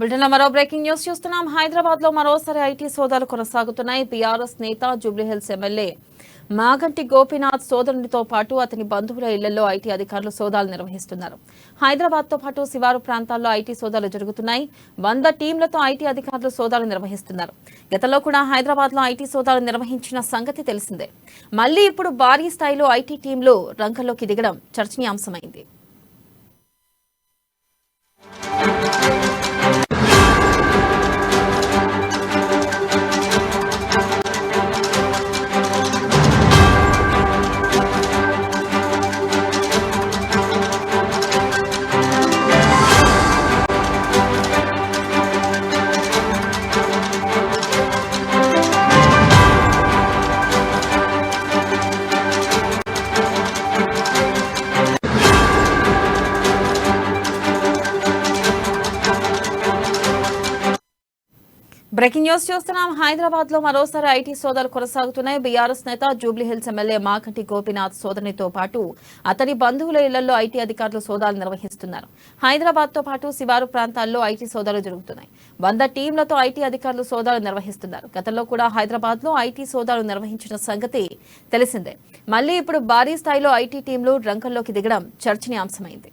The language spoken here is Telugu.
బులెటిన్లో మరో బ్రేకింగ్ న్యూస్ చూస్తున్నాం. హైదరాబాద్ లో మరోసారి ఐటీ సోదాలు కొనసాగుతున్నాయి. బీఆర్ఎస్ నేత జూబ్లీహిల్స్ ఎమ్మెల్యే మాగంటి గోపీనాథ్ సోదరునితో పాటు అతని బంధువుల ఇళ్లలో ఐటీ అధికారులు సోదాలు నిర్వహిస్తున్నారు. హైదరాబాద్ తో పాటు శివారు ప్రాంతాల్లో ఐటీ సోదాలు జరుగుతున్నాయి. 100 టీంలతో ఐటీ అధికారులు సోదాలు నిర్వహిస్తున్నారు. గతంలో కూడా హైదరాబాద్ లో ఐటీ సోదాలు నిర్వహించిన సంగతి తెలిసిందే. మళ్లీ ఇప్పుడు భారీ స్థాయిలో ఐటీ టీంలు రంగంలోకి దిగడం చర్చనీయాంశమైంది. బ్రేకింగ్ న్యూస్ చూస్తున్నాం. హైదరాబాద్ లో మరోసారి ఐటీ సోదాలు కొనసాగుతున్నాయి. బీఆర్ఎస్ నేత జూబ్లీహిల్స్ ఎమ్మెల్యే మాగంటి గోపీనాథ్ సోదరునితో పాటు అతని బంధువుల ఇళ్లలో ఐటీ అధికారులు సోదాలు నిర్వహిస్తున్నారు. హైదరాబాద్ తో పాటు శివారు ప్రాంతాల్లో ఐటీ సోదాలు జరుగుతున్నాయి. 100 టీంలతో ఐటీ అధికారులు సోదాలు నిర్వహిస్తున్నారు. గతంలో కూడా హైదరాబాద్ లో ఐటీ సోదాలు నిర్వహించిన సంగతి తెలిసిందే. మళ్లీ ఇప్పుడు భారీ స్థాయిలో ఐటీ టీంలు రంగంలోకి దిగడం చర్చనీయాంశమైంది.